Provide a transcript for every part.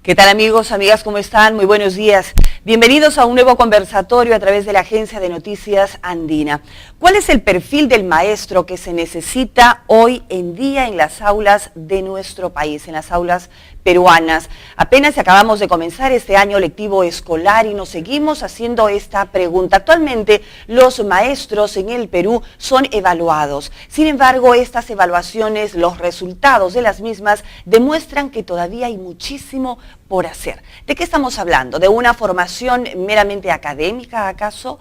¿Qué tal amigos, amigas? ¿Cómo están? Muy buenos días. Bienvenidos a un nuevo conversatorio a través de la Agencia de Noticias Andina. ¿Cuál es el perfil del maestro que se necesita hoy en día en las aulas de nuestro país, en las aulas peruanas? Apenas acabamos de comenzar este año lectivo escolar y nos seguimos haciendo esta pregunta. Actualmente los maestros en el Perú son evaluados. Sin embargo, estas evaluaciones, los resultados de las mismas demuestran que todavía hay muchísimo por hacer. ¿De qué estamos hablando? ¿De una formación meramente académica, acaso?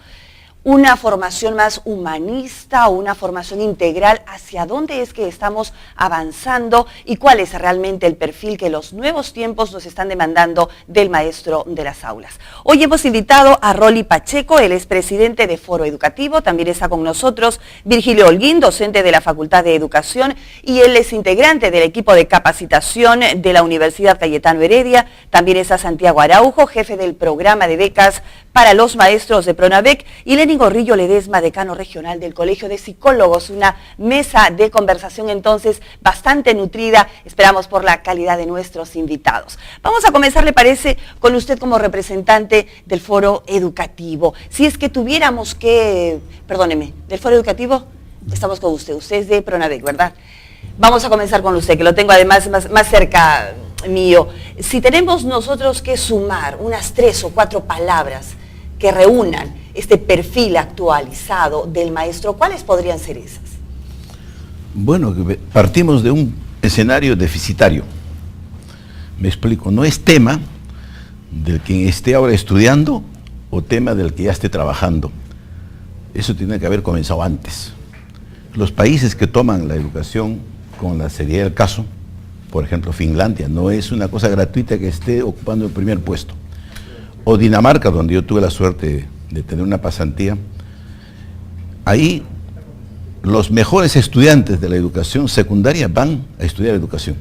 ¿Una formación más humanista o una formación integral? ¿Hacia dónde es que estamos avanzando? ¿Y cuál es realmente el perfil que los nuevos tiempos nos están demandando del maestro de las aulas? Hoy hemos invitado a Rolly Pacheco, él es presidente de Foro Educativo. También está con nosotros Virgilio Holguín, docente de la Facultad de Educación, y él es integrante del equipo de capacitación de la Universidad Cayetano Heredia. También está Santiago Araujo, jefe del programa de becas para los maestros de Pronavec, y Lenín Gorrillo Ledesma, decano regional del Colegio de Psicólogos. Una mesa de conversación entonces bastante nutrida, esperamos por la calidad de nuestros invitados. Vamos a comenzar, ¿le parece?, con usted como representante del Foro Educativo. Si es que tuviéramos que, perdóneme, del Foro Educativo, estamos con usted es de Pronavec, ¿verdad? Vamos a comenzar con usted, que lo tengo además más cerca mío. Si tenemos nosotros que sumar unas 3 o 4 palabras que reúnan este perfil actualizado del maestro, ¿cuáles podrían ser esas? Bueno, partimos de un escenario deficitario. Me explico, no es tema del quien esté ahora estudiando o tema del que ya esté trabajando. Eso tiene que haber comenzado antes. Los países que toman la educación con la seriedad del caso, por ejemplo Finlandia, no es una cosa gratuita que esté ocupando el primer puesto. O Dinamarca, donde yo tuve la suerte de tener una pasantía, ahí los mejores estudiantes de la educación secundaria van a estudiar educación,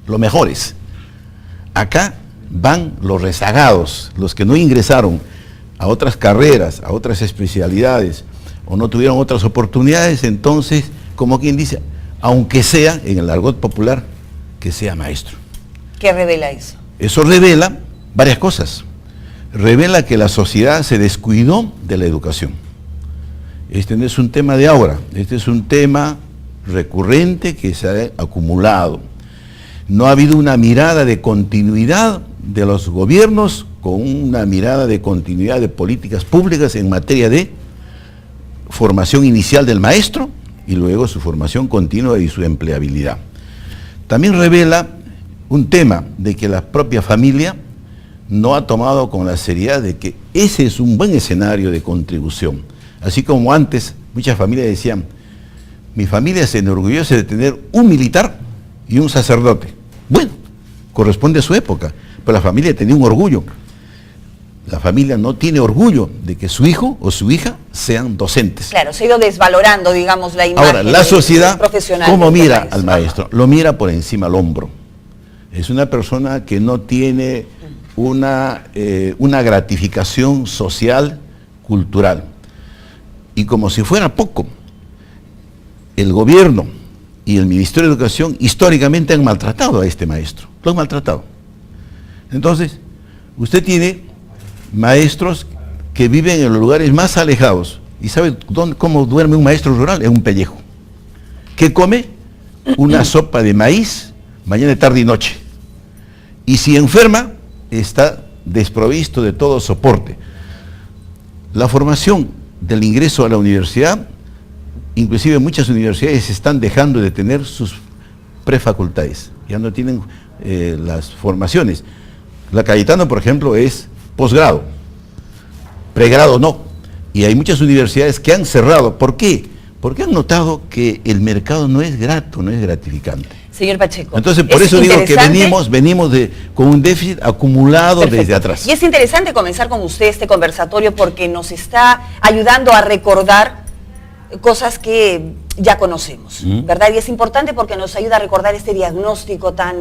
los mejores. Acá van los rezagados, los que no ingresaron a otras carreras, a otras especialidades, o no tuvieron otras oportunidades. Entonces, como quien dice, aunque sea, en el argot popular, que sea maestro. ¿Qué revela eso? Eso revela varias cosas. Revela que la sociedad se descuidó de la educación. Este no es un tema de ahora, este es un tema recurrente que se ha acumulado. No ha habido una mirada de continuidad de los gobiernos con una mirada de continuidad de políticas públicas en materia de formación inicial del maestro y luego su formación continua y su empleabilidad. También revela un tema de que la propia familia no ha tomado con la seriedad de que ese es un buen escenario de contribución. Así como antes muchas familias decían, mi familia se enorgullece de tener un militar y un sacerdote. Bueno, corresponde a su época, pero la familia tenía un orgullo. La familia no tiene orgullo de que su hijo o su hija sean docentes. Claro, se ha ido desvalorando, digamos, la imagen. Ahora, la sociedad, profesional. ¿cómo mira al maestro? Lo mira por encima al hombro. Es una persona que no tiene una gratificación social, cultural. Y como si fuera poco, el gobierno y el Ministerio de Educación históricamente han maltratado a este maestro. Lo han maltratado. Entonces, usted tiene maestros que viven en los lugares más alejados. ¿Y sabe cómo duerme un maestro rural? En un pellejo. ¿Qué come? Una sopa de maíz, mañana, tarde y noche. Y si enferma, está desprovisto de todo soporte. La formación del ingreso a la universidad, inclusive muchas universidades están dejando de tener sus prefacultades. Ya no tienen las formaciones. La Cayetano, por ejemplo, es posgrado, pregrado no, y hay muchas universidades que han cerrado. ¿Por qué? Porque han notado que el mercado no es grato, no es gratificante. Señor Pacheco. Entonces, por eso digo que venimos con un déficit acumulado. Perfecto. Desde atrás. Y es interesante comenzar con usted este conversatorio porque nos está ayudando a recordar cosas que ya conocemos, ¿verdad? Y es importante porque nos ayuda a recordar este diagnóstico tan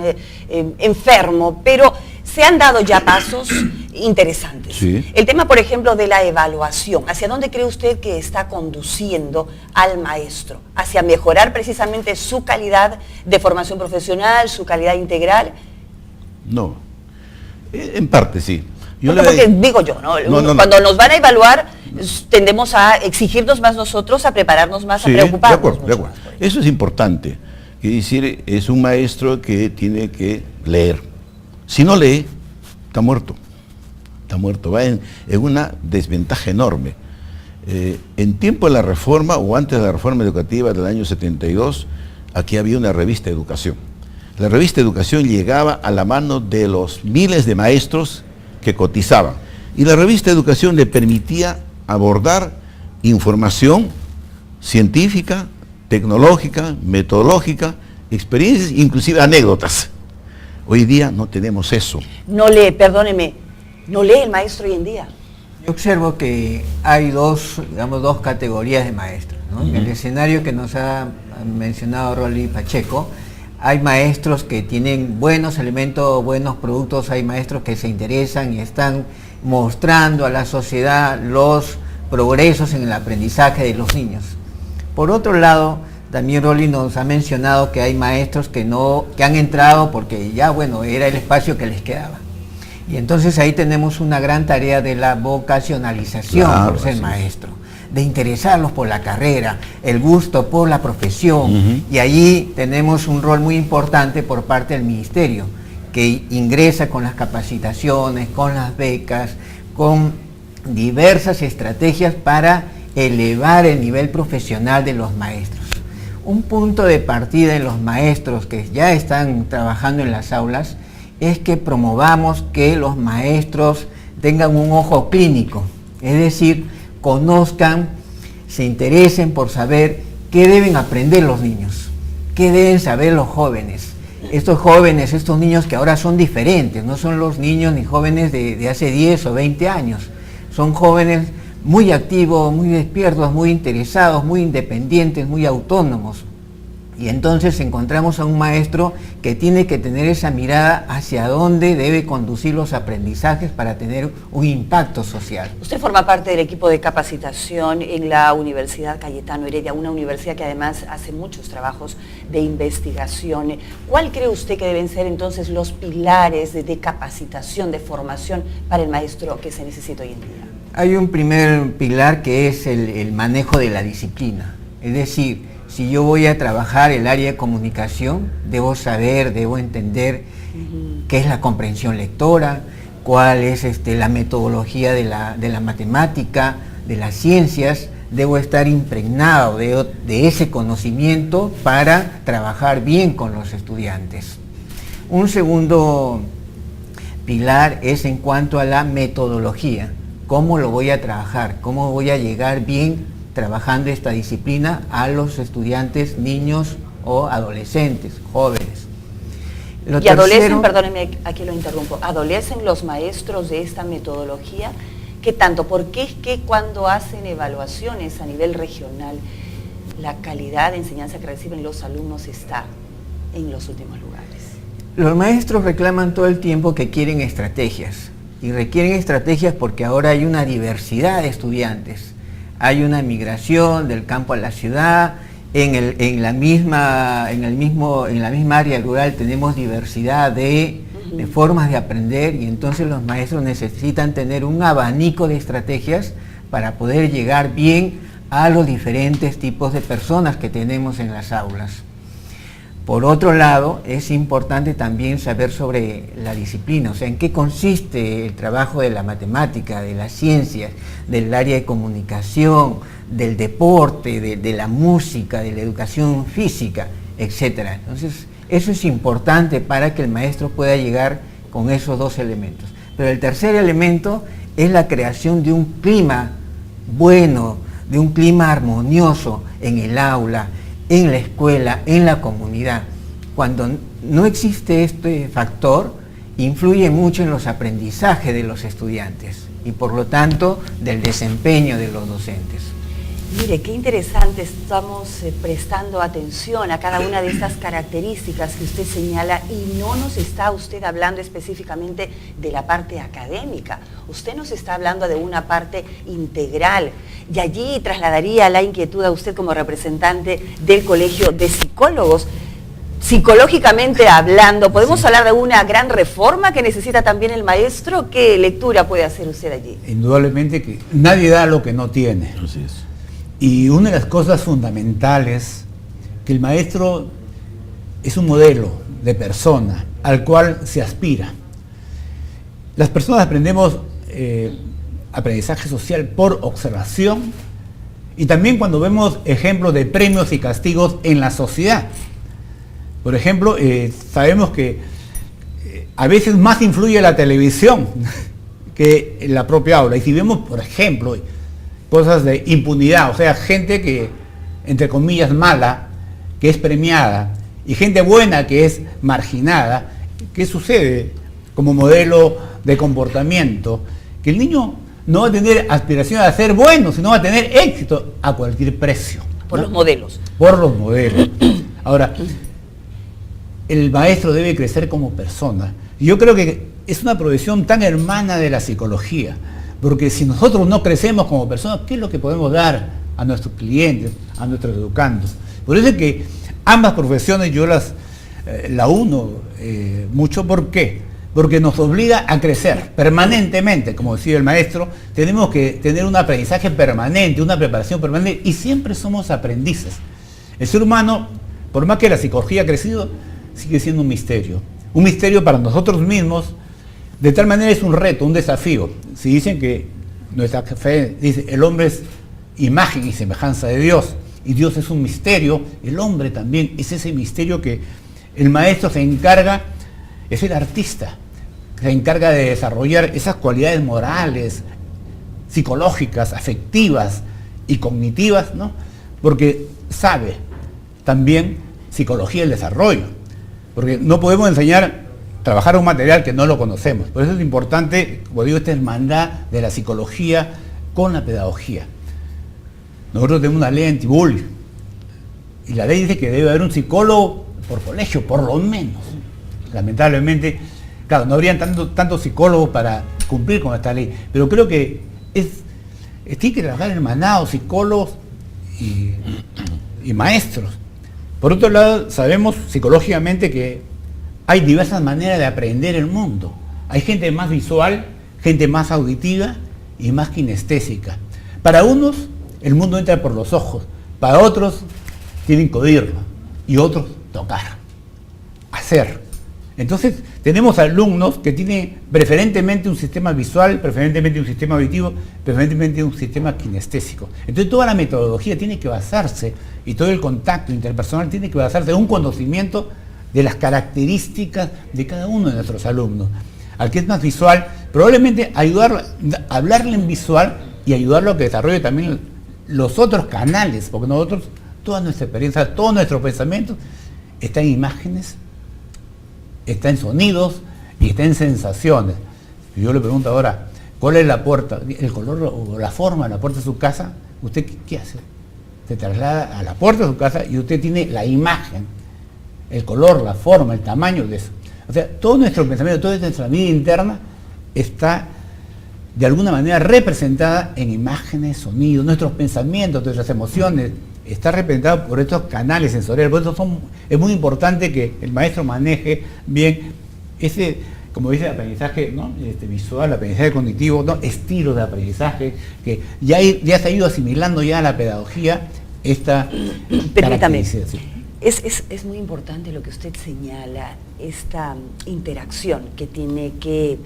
enfermo, pero se han dado ya pasos interesantes. Sí. El tema, por ejemplo, de la evaluación. ¿Hacia dónde cree usted que está conduciendo al maestro? ¿Hacia mejorar precisamente su calidad de formación profesional, su calidad integral? No. En parte, sí. Porque digo yo, ¿no? Cuando nos van a evaluar, tendemos a exigirnos más nosotros, a prepararnos más, sí, a preocuparnos. De acuerdo. Eso es importante. Es decir, es un maestro que tiene que leer. Si no lee, está muerto. Está muerto. Va en una desventaja enorme. En tiempo de la reforma, o antes de la reforma educativa del año 72, aquí había una revista de educación. La revista de educación llegaba a la mano de los miles de maestros que cotizaban. Y la revista de educación le permitía abordar información científica, tecnológica, metodológica, experiencias, inclusive anécdotas. Hoy día no tenemos eso. No lee, perdóneme, no lee el maestro hoy en día. Yo observo que hay dos categorías de maestros, ¿no? En el escenario que nos ha mencionado Rolly Pacheco, hay maestros que tienen buenos elementos, buenos productos, hay maestros que se interesan y están mostrando a la sociedad los progresos en el aprendizaje de los niños. Por otro lado, también Rolly nos ha mencionado que hay maestros que han entrado porque ya, bueno, era el espacio que les quedaba. Y entonces ahí tenemos una gran tarea de la vocacionalización por ser maestro, de interesarlos por la carrera, el gusto por la profesión, y allí tenemos un rol muy importante por parte del Ministerio, que ingresa con las capacitaciones, con las becas, con diversas estrategias para elevar el nivel profesional de los maestros. Un punto de partida en los maestros que ya están trabajando en las aulas es que promovamos que los maestros tengan un ojo clínico, es decir, conozcan, se interesen por saber qué deben aprender los niños, qué deben saber los jóvenes. Estos jóvenes, estos niños que ahora son diferentes, no son los niños ni jóvenes de hace 10 o 20 años, son jóvenes muy activos, muy despiertos, muy interesados, muy independientes, muy autónomos. Y entonces encontramos a un maestro que tiene que tener esa mirada hacia dónde debe conducir los aprendizajes para tener un impacto social. Usted forma parte del equipo de capacitación en la Universidad Cayetano Heredia, una universidad que además hace muchos trabajos de investigación. ¿Cuál cree usted que deben ser entonces los pilares de capacitación, de formación para el maestro que se necesita hoy en día? Hay un primer pilar que es el manejo de la disciplina, es decir, si yo voy a trabajar el área de comunicación, debo saber, debo entender qué es la comprensión lectora, cuál es la metodología de la matemática, de las ciencias, debo estar impregnado de ese conocimiento para trabajar bien con los estudiantes. Un segundo pilar es en cuanto a la metodología, cómo lo voy a trabajar, cómo voy a llegar bien trabajando esta disciplina a los estudiantes, niños o adolescentes, jóvenes. Y adolecen, perdónenme, aquí lo interrumpo, adolecen los maestros de esta metodología, ¿qué tanto? Porque es que cuando hacen evaluaciones a nivel regional, la calidad de enseñanza que reciben los alumnos está en los últimos lugares. Los maestros reclaman todo el tiempo que quieren estrategias, y requieren estrategias porque ahora hay una diversidad de estudiantes. Hay una migración del campo a la ciudad, en la misma área rural tenemos diversidad de formas de aprender, y entonces los maestros necesitan tener un abanico de estrategias para poder llegar bien a los diferentes tipos de personas que tenemos en las aulas. Por otro lado, es importante también saber sobre la disciplina, o sea, en qué consiste el trabajo de la matemática, de las ciencias, del área de comunicación, del deporte, de la música, de la educación física, etc. Entonces, eso es importante para que el maestro pueda llegar con esos dos elementos. Pero el tercer elemento es la creación de un clima bueno, de un clima armonioso en el aula, en la escuela, en la comunidad. Cuando no existe este factor, influye mucho en los aprendizajes de los estudiantes y por lo tanto del desempeño de los docentes. Mire, qué interesante, estamos prestando atención a cada una de estas características que usted señala y no nos está usted hablando específicamente de la parte académica, usted nos está hablando de una parte integral y allí trasladaría la inquietud a usted como representante del Colegio de Psicólogos. psicológicamente hablando, ¿podemos hablar de una gran reforma que necesita también el maestro? ¿Qué lectura puede hacer usted allí? Indudablemente que nadie da lo que no tiene. Así es. Y una de las cosas fundamentales, que el maestro es un modelo de persona al cual se aspira. Las personas aprendemos aprendizaje social por observación y también cuando vemos ejemplos de premios y castigos en la sociedad. Por ejemplo, sabemos que a veces más influye la televisión que la propia aula. Y si vemos, por ejemplo, cosas de impunidad, o sea, gente que, entre comillas, mala, que es premiada, y gente buena que es marginada, ¿qué sucede como modelo de comportamiento? Que el niño no va a tener aspiración a ser bueno, sino va a tener éxito a cualquier precio. Por ¿no? los modelos. Por los modelos. Ahora, el maestro debe crecer como persona. Y yo creo que es una profesión tan hermana de la psicología, porque si nosotros no crecemos como personas, ¿qué es lo que podemos dar a nuestros clientes, a nuestros educandos? Por eso es que ambas profesiones yo la uno mucho. ¿Por qué? Porque nos obliga a crecer permanentemente, como decía el maestro. Tenemos que tener un aprendizaje permanente, una preparación permanente, y siempre somos aprendices. El ser humano, por más que la psicología ha crecido, sigue siendo un misterio para nosotros mismos. De tal manera es un reto, un desafío. Si dicen que nuestra fe dice el hombre es imagen y semejanza de Dios, y Dios es un misterio, el hombre también es ese misterio que el maestro se encarga, es el artista, se encarga de desarrollar esas cualidades morales, psicológicas, afectivas y cognitivas, ¿no? Porque sabe también psicología del desarrollo, porque no podemos enseñar, trabajar un material que no lo conocemos. Por eso es importante, como digo, esta hermandad de la psicología con la pedagogía. Nosotros tenemos una ley anti-bullying y la ley dice que debe haber un psicólogo por colegio, por lo menos. Lamentablemente, claro, no habrían tantos psicólogos para cumplir con esta ley, pero creo que tiene que trabajar hermanados, psicólogos y maestros. Por otro lado, sabemos psicológicamente que hay diversas maneras de aprender el mundo. Hay gente más visual, gente más auditiva y más kinestésica. Para unos, el mundo entra por los ojos. Para otros, tienen que oírlo. Y otros, tocar, hacer. Entonces, tenemos alumnos que tienen preferentemente un sistema visual, preferentemente un sistema auditivo, preferentemente un sistema kinestésico. Entonces, toda la metodología tiene que basarse, y todo el contacto interpersonal tiene que basarse en un conocimiento de las características de cada uno de nuestros alumnos. Al que es más visual, probablemente ayudarlo, hablarle en visual y ayudarlo a que desarrolle también los otros canales, porque nosotros, toda nuestra experiencia, todo nuestro pensamiento está en imágenes, está en sonidos y está en sensaciones. Si yo le pregunto ahora, ¿cuál es la puerta, el color o la forma de la puerta de su casa? ¿Usted qué hace? Se traslada a la puerta de su casa y usted tiene la imagen, el color, la forma, el tamaño de eso. O sea, todo nuestro pensamiento, toda nuestra vida interna está de alguna manera representada en imágenes, sonidos, nuestros pensamientos, nuestras emociones, está representado por estos canales sensoriales. Por eso es muy importante que el maestro maneje bien ese, como dice, el aprendizaje, ¿no? Visual, aprendizaje cognitivo, ¿no? Estilos de aprendizaje, que ya se ha ido asimilando ya a la pedagogía esta Permítame. caracterización. Es muy importante lo que usted señala, esta interacción que tiene que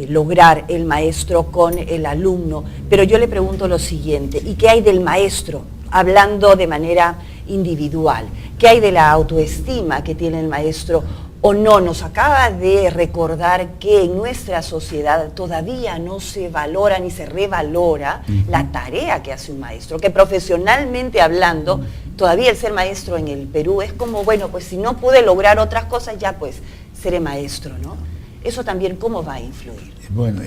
lograr el maestro con el alumno, pero yo le pregunto lo siguiente, ¿y qué hay del maestro? Hablando de manera individual, ¿qué hay de la autoestima que tiene el maestro o no? Nos acaba de recordar que en nuestra sociedad todavía no se valora ni se revalora la tarea que hace un maestro, que profesionalmente hablando, todavía el ser maestro en el Perú es como, bueno, pues si no pude lograr otras cosas, ya pues seré maestro, ¿no? Eso también, ¿cómo va a influir? Bueno,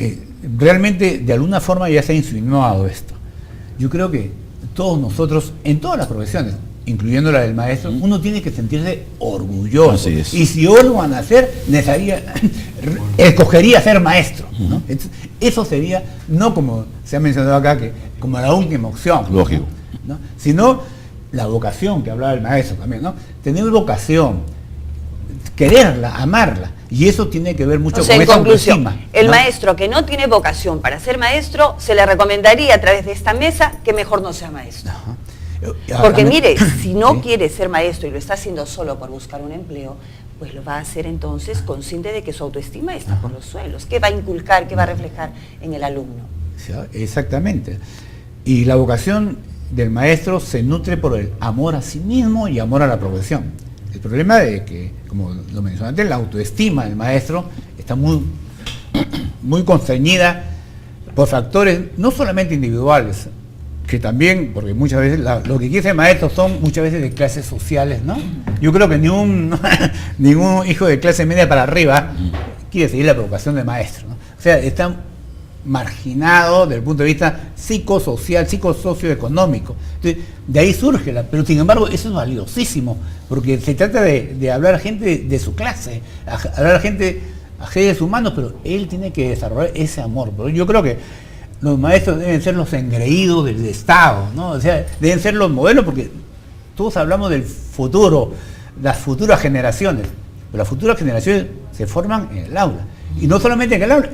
realmente de alguna forma ya se ha insinuado esto. Yo creo que todos nosotros, en todas las profesiones, incluyendo la del maestro, uno tiene que sentirse orgulloso. Así es. Y si hoy lo van a hacer, escogería ser maestro, ¿no? Entonces, eso sería, no como se ha mencionado acá, que como la última opción. Lógico. ¿no? Sino la vocación que hablaba el maestro también, ¿no? Tener vocación, quererla, amarla. Y eso tiene que ver mucho O sea, con en esa conclusión, autoestima, el ¿no? maestro que no tiene vocación para ser maestro, se le recomendaría a través de esta mesa que mejor no sea maestro. Ajá. Porque También- mire, si no Sí. quiere ser maestro y lo está haciendo solo por buscar un empleo, pues lo va a hacer entonces consciente de que su autoestima está por los suelos. ¿Qué va a inculcar, qué va a reflejar en el alumno? Sí, exactamente. Y la vocación del maestro se nutre por el amor a sí mismo y amor a la profesión. El problema es que, como lo mencioné antes, la autoestima del maestro está muy, muy constreñida por factores no solamente individuales, que también, porque muchas veces lo que quiere ser maestro son muchas veces de clases sociales, ¿no? Yo creo que ningún hijo de clase media para arriba quiere seguir la vocación de maestro, ¿no? O sea, está marginado desde el punto de vista psicosocial, psicosocioeconómico. Entonces, de ahí surge, pero sin embargo eso es valiosísimo, porque se trata de hablar a gente de su clase, hablar a gente, a seres humanos, pero él tiene que desarrollar ese amor. Pero yo creo que los maestros deben ser los engreídos del Estado, ¿no? O sea, deben ser los modelos, porque todos hablamos del futuro, las futuras generaciones, pero las futuras generaciones se forman en el aula. Y no solamente en el aula,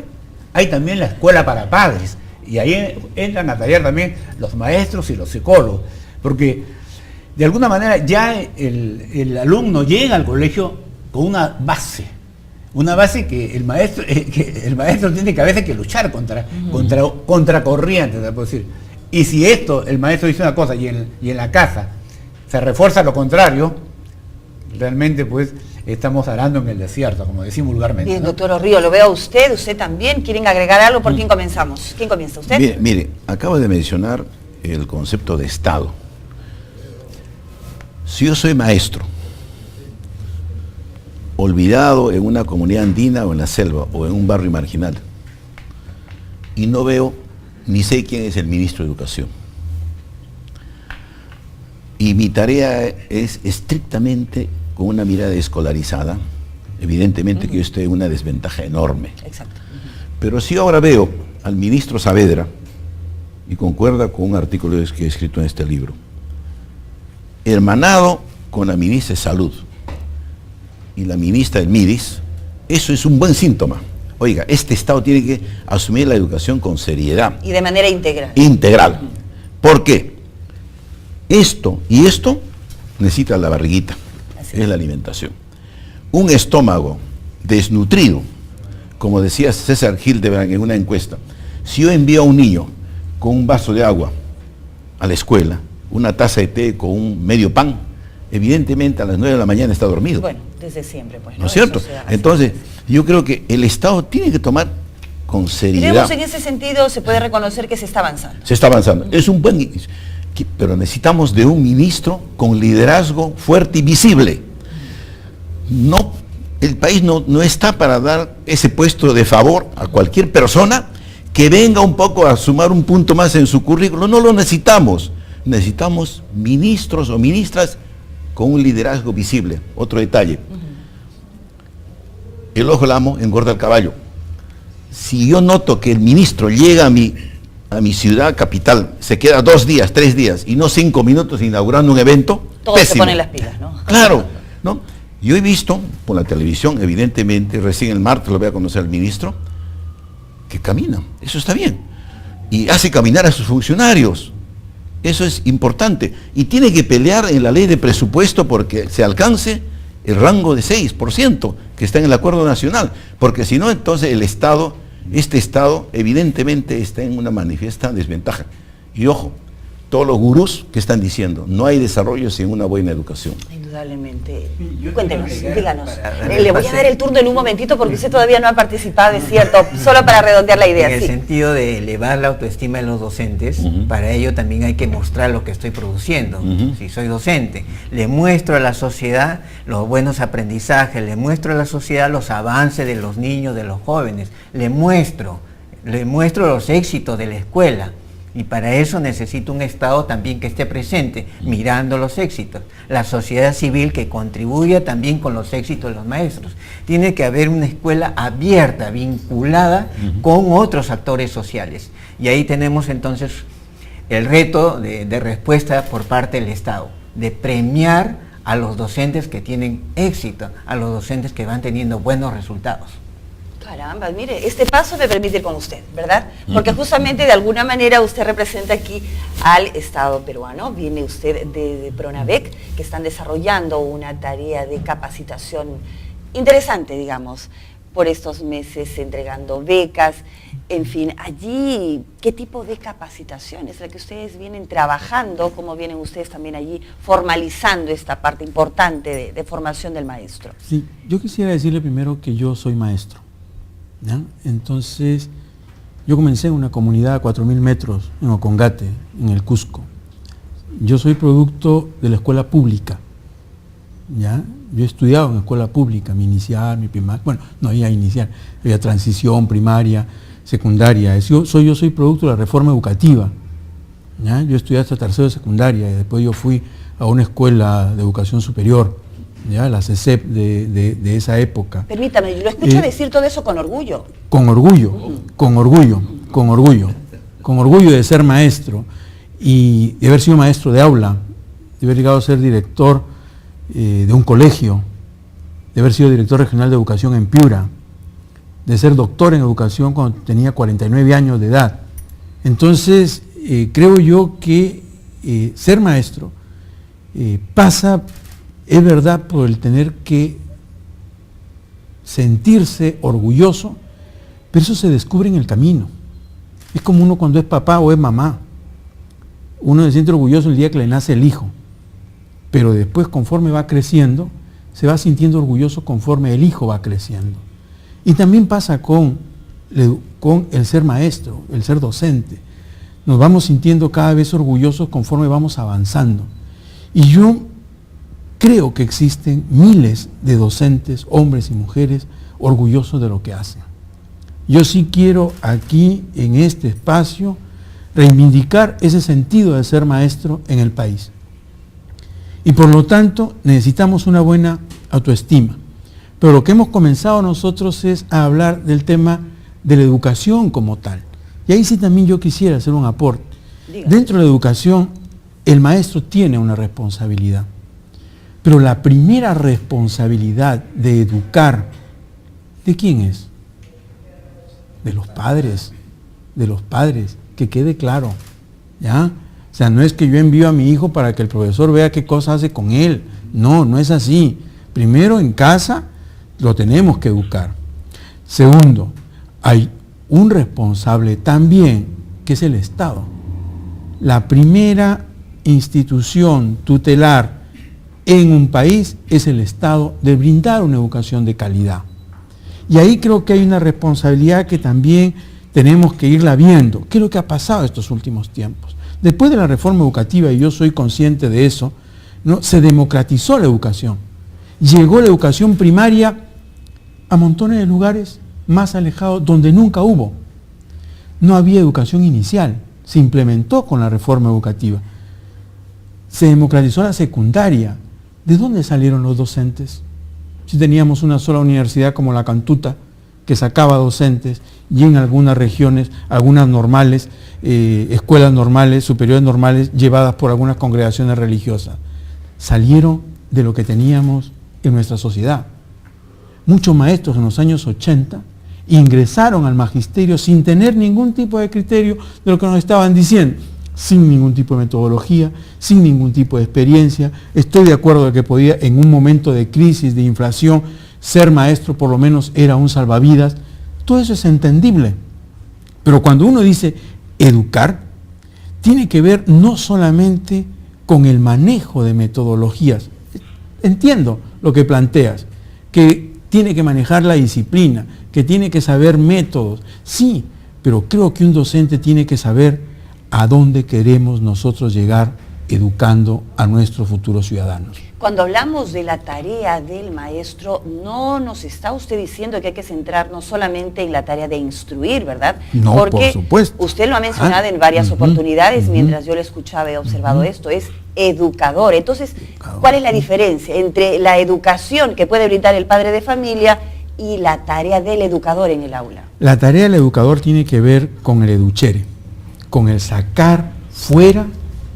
hay también la escuela para padres, y ahí entran a tallar también los maestros y los psicólogos, porque de alguna manera ya el alumno llega al colegio con una base que el maestro tiene que a veces que luchar contra corriente, se puede decir. Y si el maestro dice una cosa y en la casa se refuerza lo contrario, realmente pues estamos arando en el desierto, como decimos vulgarmente. Bien, ¿no? doctor Orrío, lo veo a usted también. ¿Quieren agregar algo? ¿Por quién comenzamos? ¿Quién comienza? ¿Usted? Mire, acabo de mencionar el concepto de Estado. Si yo soy maestro, olvidado en una comunidad andina o en la selva o en un barrio marginal, y no veo ni sé quién es el ministro de Educación, y mi tarea es estrictamente con una mirada escolarizada, evidentemente que yo estoy en una desventaja enorme. Exacto. Pero si ahora veo al ministro Saavedra, y concuerda con un artículo que he escrito en este libro, hermanado con la ministra de Salud y la ministra del MIDIS, eso es un buen síntoma. Oiga, este Estado tiene que asumir la educación con seriedad. Y de manera integral. Integral. ¿Por qué? Esto y esto necesita la barriguita, es la alimentación. Un estómago desnutrido, como decía César Hildebrand en una encuesta, si yo envío a un niño con un vaso de agua a la escuela, una taza de té con un medio pan, evidentemente a las 9 de la mañana está dormido. Bueno, desde siempre, pues. ¿No es cierto? Entonces, yo creo que el Estado tiene que tomar con seriedad. Creemos en ese sentido se puede reconocer que se está avanzando. Se está avanzando. Es un buen inicio. Pero necesitamos de un ministro con liderazgo fuerte y visible. No, el país no está para dar ese puesto de favor a cualquier persona que venga un poco a sumar un punto más en su currículo. No lo necesitamos. Necesitamos ministros o ministras con un liderazgo visible. Otro detalle. El ojo del amo engorda al caballo. Si yo noto que el ministro llega a mi ciudad capital, se queda 2 días, 3 días y no 5 minutos inaugurando un evento, Todos pésimo. se ponen las pilas, ¿no? Claro, ¿no? Yo he visto por la televisión, evidentemente, recién el martes lo voy a conocer al ministro, que camina, eso está bien, y hace caminar a sus funcionarios, eso es importante, y tiene que pelear en la ley de presupuesto porque se alcance el rango de 6% que está en el acuerdo nacional, porque si no, entonces este Estado evidentemente está en una manifiesta desventaja. Y ojo, todos los gurús que están diciendo, no hay desarrollo sin una buena educación. Indudablemente. Yo Cuéntenos, quiero agregar díganos. para Le voy a pase. dar el turno en un momentito porque usted todavía no ha participado, es cierto, solo para redondear la idea. En el Sí. sentido de elevar la autoestima de los docentes, para ello también hay que mostrar lo que estoy produciendo. Si soy docente, le muestro a la sociedad los buenos aprendizajes, le muestro a la sociedad los avances de los niños, de los jóvenes, le muestro los éxitos de la escuela. Y para eso necesito un Estado también que esté presente, mirando los éxitos. La sociedad civil que contribuya también con los éxitos de los maestros. Tiene que haber una escuela abierta, vinculada con otros actores sociales. Y ahí tenemos entonces el reto de respuesta por parte del Estado, de premiar a los docentes que tienen éxito, a los docentes que van teniendo buenos resultados. Caramba, mire, este paso me permite ir con usted, ¿verdad? Porque justamente de alguna manera usted representa aquí al Estado peruano, viene usted de Pronavec, que están desarrollando una tarea de capacitación interesante, digamos, por estos meses entregando becas, en fin, allí, ¿qué tipo de capacitación es la que ustedes vienen trabajando? ¿Cómo vienen ustedes también allí formalizando esta parte importante de formación del maestro? Sí, yo quisiera decirle primero que yo soy maestro, ¿ya? Entonces, yo comencé en una comunidad a 4.000 metros, en Ocongate, en el Cusco. Yo soy producto de la escuela pública, ¿ya? Yo he estudiado en escuela pública, mi inicial, mi primaria, bueno, no había inicial, había transición, primaria, secundaria. Yo soy producto de la reforma educativa, ¿ya? Yo estudié hasta tercero de secundaria y después yo fui a una escuela de educación superior, ¿ya? La CECEP de esa época. Permítame, lo escucho decir todo eso con orgullo. Con orgullo, con orgullo, con orgullo, con orgullo de ser maestro y de haber sido maestro de aula, de haber llegado a ser director de un colegio, de haber sido director regional de educación en Piura, de ser doctor en educación cuando tenía 49 años de edad. Entonces, creo yo que ser maestro pasa, es verdad, por el tener que sentirse orgulloso, pero eso se descubre en el camino. Es como uno cuando es papá o es mamá. Uno se siente orgulloso el día que le nace el hijo, pero después, conforme va creciendo, se va sintiendo orgulloso conforme el hijo va creciendo. Y también pasa con el ser maestro, el ser docente. Nos vamos sintiendo cada vez orgullosos conforme vamos avanzando. Y yo creo que existen miles de docentes, hombres y mujeres, orgullosos de lo que hacen. Yo sí quiero aquí, en este espacio, reivindicar ese sentido de ser maestro en el país. Y por lo tanto, necesitamos una buena autoestima. Pero lo que hemos comenzado nosotros es a hablar del tema de la educación como tal. Y ahí sí también yo quisiera hacer un aporte. Dígame. Dentro de la educación, el maestro tiene una responsabilidad. Pero la primera responsabilidad de educar, ¿de quién es? De los padres, que quede claro, ¿ya? O sea, no es que yo envío a mi hijo para que el profesor vea qué cosa hace con él. No, no es así. Primero, en casa, lo tenemos que educar. Segundo, hay un responsable también, que es el Estado. La primera institución tutelar en un país es el Estado de brindar una educación de calidad. Y ahí creo que hay una responsabilidad que también tenemos que irla viendo. ¿Qué es lo que ha pasado estos últimos tiempos? Después de la reforma educativa, y yo soy consciente de eso, ¿no? Se democratizó la educación. Llegó la educación primaria a montones de lugares más alejados donde nunca hubo. No había educación inicial, se implementó con la reforma educativa. Se democratizó la secundaria. ¿De dónde salieron los docentes? Si teníamos una sola universidad como la Cantuta, que sacaba docentes, y en algunas regiones, algunas normales, escuelas normales, superiores normales, llevadas por algunas congregaciones religiosas. Salieron de lo que teníamos en nuestra sociedad. Muchos maestros en los años 80 ingresaron al magisterio sin tener ningún tipo de criterio de lo que nos estaban diciendo, sin ningún tipo de metodología, sin ningún tipo de experiencia. Estoy de acuerdo de que podía, en un momento de crisis, de inflación, ser maestro por lo menos era un salvavidas. Todo eso es entendible. Pero cuando uno dice educar, tiene que ver no solamente con el manejo de metodologías. Entiendo lo que planteas, que tiene que manejar la disciplina, que tiene que saber métodos. Sí, pero creo que un docente tiene que saber a dónde queremos nosotros llegar educando a nuestros futuros ciudadanos. Cuando hablamos de la tarea del maestro, no nos está usted diciendo que hay que centrarnos solamente en la tarea de instruir, ¿verdad? No, porque por supuesto. Usted lo ha mencionado en varias oportunidades, mientras yo le escuchaba he observado esto, es educador. Entonces, ¿cuál es la diferencia entre la educación que puede brindar el padre de familia y la tarea del educador en el aula? La tarea del educador tiene que ver con el educhere, con el sacar fuera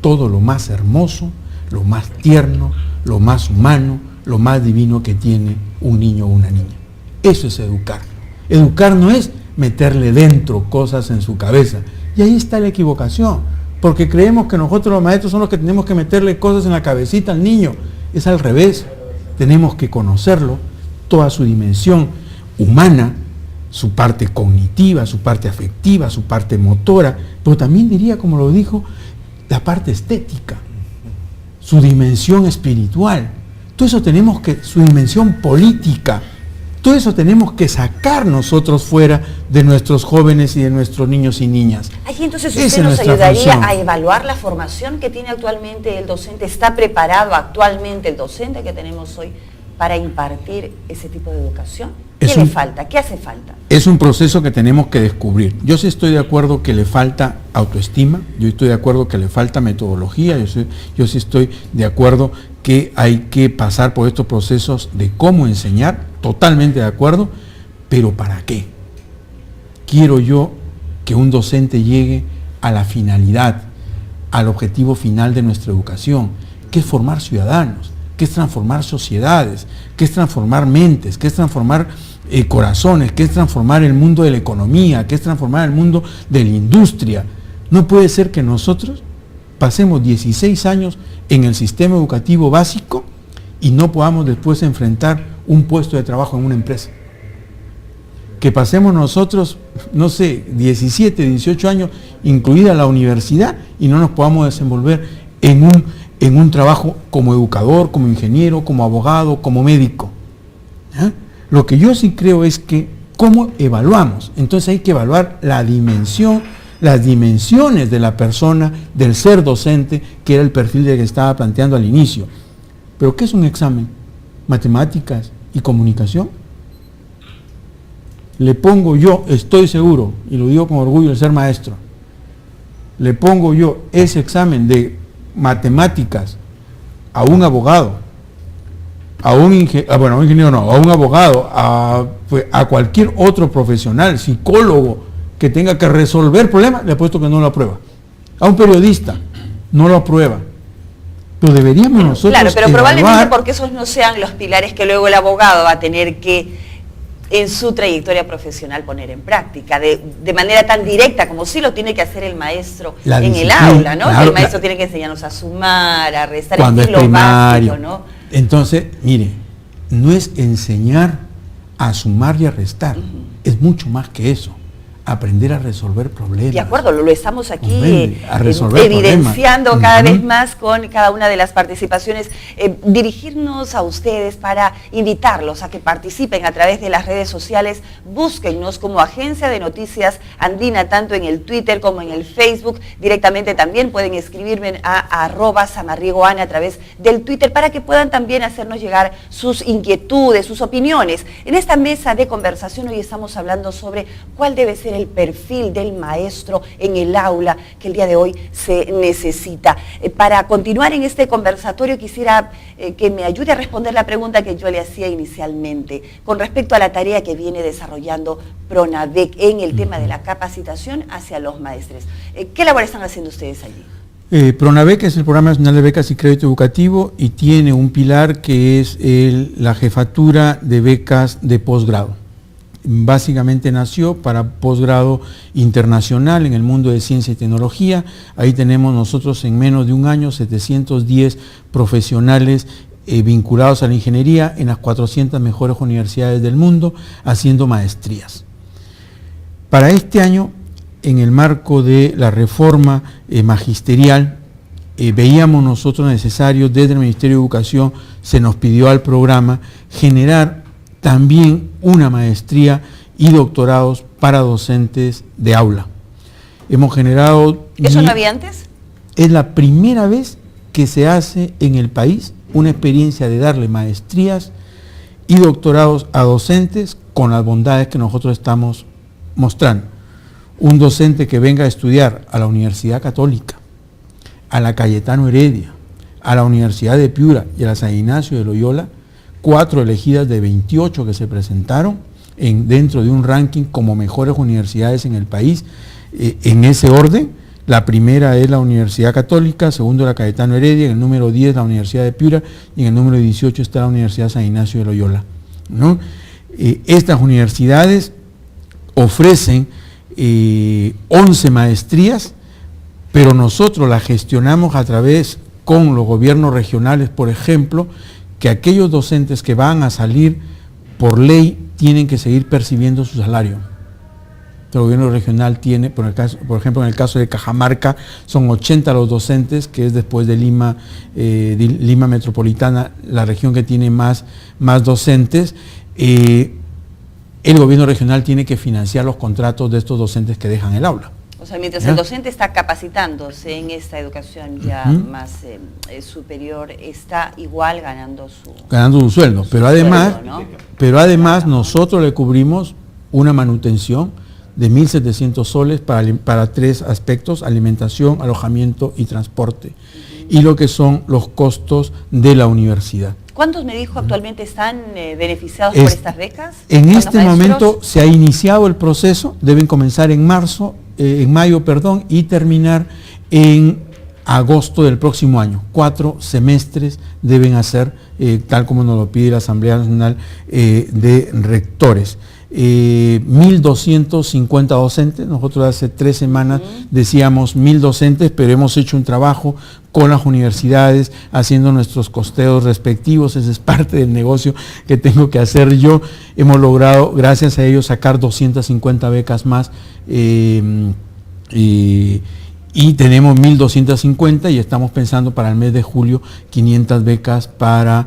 todo lo más hermoso, lo más tierno, lo más humano, lo más divino que tiene un niño o una niña. Eso es educar. Educar no es meterle dentro cosas en su cabeza. Y ahí está la equivocación, porque creemos que nosotros los maestros son los que tenemos que meterle cosas en la cabecita al niño. Es al revés. Tenemos que conocerlo, toda su dimensión humana, su parte cognitiva, su parte afectiva, su parte motora, pero también diría, como lo dijo, la parte estética, su dimensión espiritual. Todo eso tenemos que, su dimensión política, todo eso tenemos que sacar nosotros fuera de nuestros jóvenes y de nuestros niños y niñas. Allí entonces usted nos ayudaría a evaluar la formación que tiene actualmente el docente. ¿Está preparado actualmente el docente que tenemos hoy para impartir ese tipo de educación? ¿Qué le falta? ¿Qué hace falta? Es un proceso que tenemos que descubrir. Yo sí estoy de acuerdo que le falta autoestima, yo estoy de acuerdo que le falta metodología, yo sí estoy de acuerdo que hay que pasar por estos procesos de cómo enseñar, totalmente de acuerdo, pero ¿para qué? Quiero yo que un docente llegue a la finalidad, al objetivo final de nuestra educación, que es formar ciudadanos, que es transformar sociedades, que es transformar mentes, que es transformar corazones, que es transformar el mundo de la economía, que es transformar el mundo de la industria. No puede ser que nosotros pasemos 16 años en el sistema educativo básico y no podamos después enfrentar un puesto de trabajo en una empresa. Que pasemos nosotros, no sé, 17, 18 años, incluida la universidad, y no nos podamos desenvolver en un trabajo como educador, como ingeniero, como abogado, como médico. ¿Ah? Lo que yo sí creo es que, ¿cómo evaluamos? Entonces hay que evaluar la dimensión, las dimensiones de la persona, del ser docente, que era el perfil del que estaba planteando al inicio. ¿Pero qué es un examen? ¿Matemáticas y comunicación? Le pongo yo, estoy seguro, y lo digo con orgullo de ser maestro, le pongo yo ese examen de matemáticas a un abogado, a un ingeniero no, a un abogado, a cualquier otro profesional, psicólogo, que tenga que resolver problemas, le apuesto que no lo aprueba. A un periodista, no lo aprueba. Pero deberíamos nosotros Claro, pero evaluar, probablemente porque esos no sean los pilares que luego el abogado va a tener que, en su trayectoria profesional, poner en práctica, de manera tan directa como sí lo tiene que hacer el maestro en el aula, ¿no? Claro, el maestro tiene que enseñarnos a sumar, a restar, cuando es lo primario, básico, ¿no? Entonces, mire, no es enseñar a sumar y a restar, es mucho más que eso. Aprender a resolver problemas. De acuerdo, lo estamos aquí problemas. evidenciando cada vez más con cada una de las participaciones. Dirigirnos a ustedes para invitarlos a que participen a través de las redes sociales. Búsquennos como Agencia de Noticias Andina, tanto en el Twitter como en el Facebook. Directamente también pueden escribirme a @samarriegoana a través del Twitter para que puedan también hacernos llegar sus inquietudes, sus opiniones. En esta mesa de conversación hoy estamos hablando sobre cuál debe ser el perfil del maestro en el aula que el día de hoy se necesita. Para continuar en este conversatorio quisiera que me ayude a responder la pregunta que yo le hacía inicialmente con respecto a la tarea que viene desarrollando PRONAVEC en el tema de la capacitación hacia los maestres. ¿Qué labor están haciendo ustedes allí? PRONAVEC es el Programa Nacional de Becas y Crédito Educativo y tiene un pilar que es la jefatura de becas de posgrado. Básicamente nació para posgrado internacional en el mundo de ciencia y tecnología. Ahí tenemos nosotros en menos de un año 710 profesionales vinculados a la ingeniería en las 400 mejores universidades del mundo haciendo maestrías. Para este año, en el marco de la reforma magisterial, veíamos nosotros necesario, desde el Ministerio de Educación se nos pidió al programa generar también una maestría y doctorados para docentes de aula. Hemos generado... ¿Eso no había antes? Es la primera vez que se hace en el país una experiencia de darle maestrías y doctorados a docentes con las bondades que nosotros estamos mostrando. Un docente que venga a estudiar a la Universidad Católica, a la Cayetano Heredia, a la Universidad de Piura y a la San Ignacio de Loyola, 4 elegidas de 28 que se presentaron dentro de un ranking como mejores universidades en el país, en ese orden, La primera es la Universidad Católica, segundo la Cayetano Heredia, en el número 10 la Universidad de Piura y en el número 18 está la Universidad San Ignacio de Loyola, ¿no? Estas universidades ofrecen 11 maestrías, pero nosotros las gestionamos a través con los gobiernos regionales, por ejemplo, que aquellos docentes que van a salir por ley tienen que seguir percibiendo su salario. El gobierno regional tiene, por ejemplo, en el caso de Cajamarca, son 80 los docentes, que es después de Lima, Lima Metropolitana, la región que tiene más docentes. El gobierno regional tiene que financiar los contratos de estos docentes que dejan el aula. O sea, mientras el docente está capacitándose en esta educación ya más superior, está igual ganando su sueldo. Pero además, sueldo, ¿no? Nosotros le cubrimos una manutención de 1.700 soles para 3 aspectos: alimentación, alojamiento y transporte. Y lo que son los costos de la universidad. ¿Cuántos, me dijo, actualmente están beneficiados por estas becas? En este momento se ha iniciado el proceso, deben comenzar en mayo, y terminar en agosto del próximo año. 4 semestres deben hacer, tal como nos lo pide la Asamblea Nacional de Rectores. 1.250 docentes, nosotros hace 3 semanas decíamos 1.000 docentes, pero hemos hecho un trabajo con las universidades, haciendo nuestros costeos respectivos, ese es parte del negocio que tengo que hacer yo. Hemos logrado, gracias a ellos, sacar 250 becas más, y tenemos 1.250 y estamos pensando para el mes de julio 500 becas para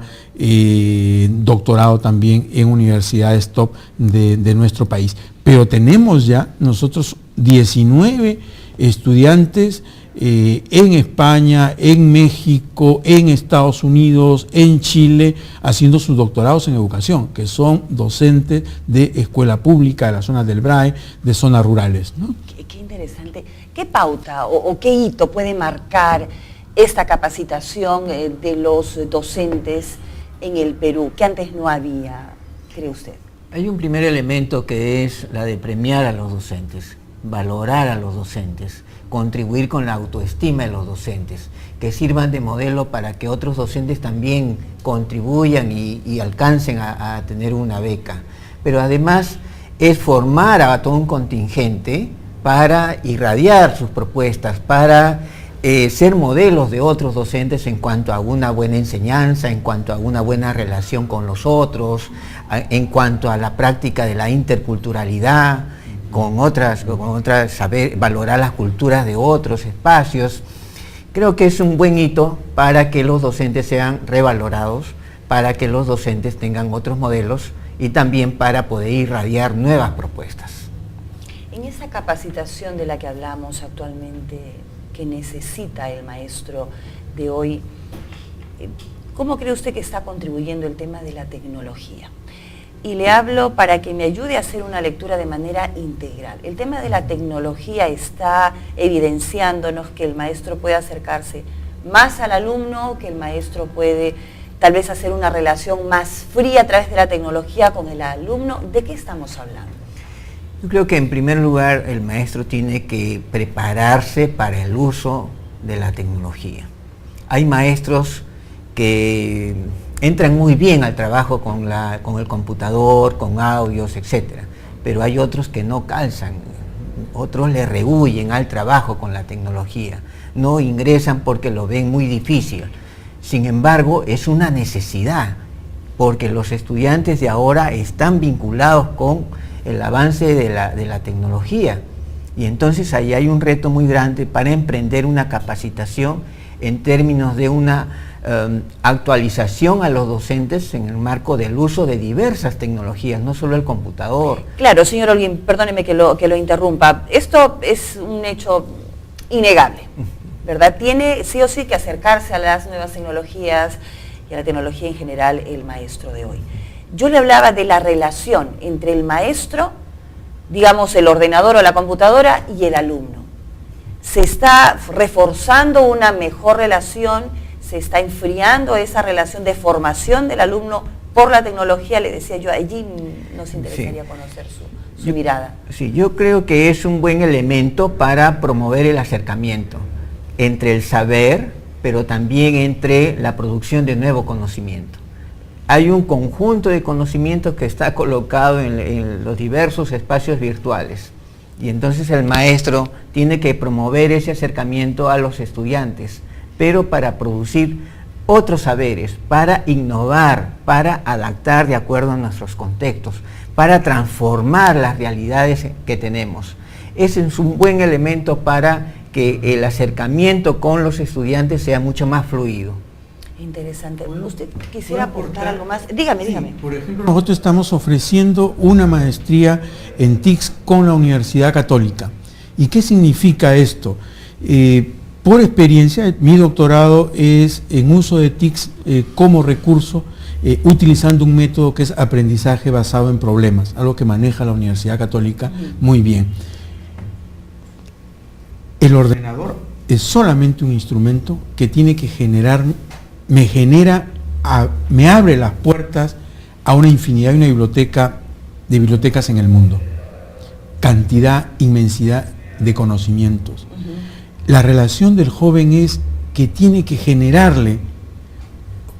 doctorado también en universidades top de nuestro país. Pero tenemos ya nosotros 19 estudiantes en España, en México, en Estados Unidos, en Chile, haciendo sus doctorados en educación, que son docentes de escuela pública, de las zonas del BRAE, de zonas rurales, ¿no? Qué interesante. ¿Qué pauta o qué hito puede marcar esta capacitación de los docentes en el Perú, que antes no había, cree usted? Hay un primer elemento que es la de premiar a los docentes, valorar a los docentes, contribuir con la autoestima de los docentes, que sirvan de modelo para que otros docentes también contribuyan y alcancen a tener una beca. Pero además es formar a todo un contingente para irradiar sus propuestas, para ser modelos de otros docentes en cuanto a una buena enseñanza, en cuanto a una buena relación con los otros, en cuanto a la práctica de la interculturalidad, con otras saber valorar las culturas de otros espacios. Creo que es un buen hito para que los docentes sean revalorados, para que los docentes tengan otros modelos y también para poder irradiar nuevas propuestas. En esa capacitación de la que hablamos actualmente, que necesita el maestro de hoy, ¿cómo cree usted que está contribuyendo el tema de la tecnología? Y le hablo para que me ayude a hacer una lectura de manera integral. El tema de la tecnología está evidenciándonos que el maestro puede acercarse más al alumno, que el maestro puede tal vez hacer una relación más fría a través de la tecnología con el alumno. ¿De qué estamos hablando? Yo creo que en primer lugar el maestro tiene que prepararse para el uso de la tecnología. Hay maestros que entran muy bien al trabajo con el computador, con audios, etc. Pero hay otros que no calzan, otros le rehuyen al trabajo con la tecnología, no ingresan porque lo ven muy difícil. Sin embargo, es una necesidad, porque los estudiantes de ahora están vinculados con el avance de la tecnología. Y entonces ahí hay un reto muy grande para emprender una capacitación en términos de una actualización a los docentes en el marco del uso de diversas tecnologías, no solo el computador. Claro, señor Holguín, perdóneme que lo interrumpa. Esto es un hecho innegable, ¿verdad? Tiene sí o sí que acercarse a las nuevas tecnologías y a la tecnología en general el maestro de hoy. Yo le hablaba de la relación entre el maestro, digamos el ordenador o la computadora, y el alumno. Se está reforzando una mejor relación, se está enfriando esa relación de formación del alumno por la tecnología. Le decía yo, allí nos interesaría conocer su mirada. Sí, yo creo que es un buen elemento para promover el acercamiento entre el saber, pero también entre la producción de nuevo conocimiento. Hay un conjunto de conocimientos que está colocado en los diversos espacios virtuales, y entonces el maestro tiene que promover ese acercamiento a los estudiantes, pero para producir otros saberes, para innovar, para adaptar de acuerdo a nuestros contextos, para transformar las realidades que tenemos. Ese es un buen elemento para que el acercamiento con los estudiantes sea mucho más fluido. Interesante. ¿Usted quisiera aportar algo más? Dígame, dígame. Por ejemplo, nosotros estamos ofreciendo una maestría en TICS con la Universidad Católica. ¿Y qué significa esto? Por experiencia, mi doctorado es en uso de TICS como recurso, utilizando un método que es aprendizaje basado en problemas, algo que maneja la Universidad Católica muy bien. El ordenador es solamente un instrumento que tiene que me abre las puertas a una infinidad de bibliotecas en el mundo. Cantidad, inmensidad de conocimientos. La relación del joven es que tiene que generarle,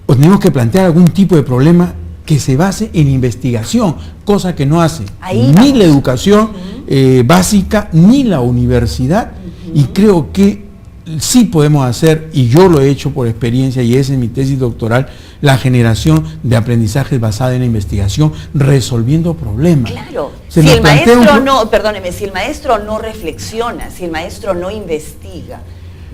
o tenemos que plantear algún tipo de problema que se base en investigación, cosa que no hace ni la educación básica ni la universidad, y creo que sí podemos hacer, y yo lo he hecho por experiencia, y esa es mi tesis doctoral, la generación de aprendizajes basada en la investigación, resolviendo problemas. Claro, si el maestro no, perdóneme, si el maestro no reflexiona, si el maestro no investiga,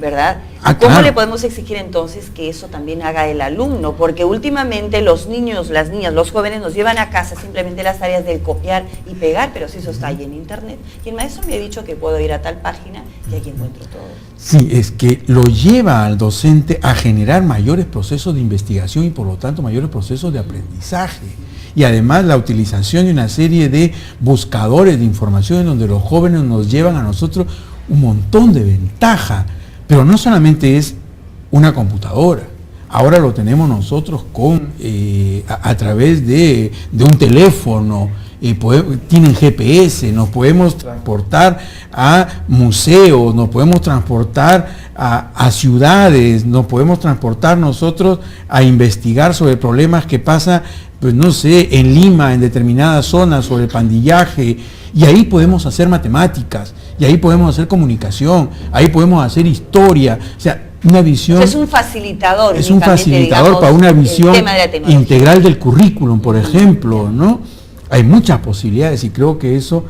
¿verdad? ¿Cómo claro. le podemos exigir entonces que eso también haga el alumno? Porque últimamente los niños, las niñas, los jóvenes nos llevan a casa simplemente las tareas del copiar y pegar, pero si eso está ahí en internet. Y el maestro me ha dicho que puedo ir a tal página y aquí encuentro todo. Sí, es que lo lleva al docente a generar mayores procesos de investigación y por lo tanto mayores procesos de aprendizaje. Y además la utilización de una serie de buscadores de información en donde los jóvenes nos llevan a nosotros un montón de ventaja. Pero no solamente es una computadora, ahora lo tenemos nosotros a través de un teléfono, tienen GPS, nos podemos transportar a museos, nos podemos transportar a ciudades, nos podemos transportar nosotros a investigar sobre problemas que pasan, pues no sé, en Lima, en determinadas zonas, sobre el pandillaje, y ahí podemos hacer matemáticas, y ahí podemos hacer comunicación, ahí podemos hacer historia, o sea, una visión... Es un facilitador. Es un facilitador, digamos, para una visión integral del currículum, por ejemplo, ¿no? Hay muchas posibilidades y creo que eso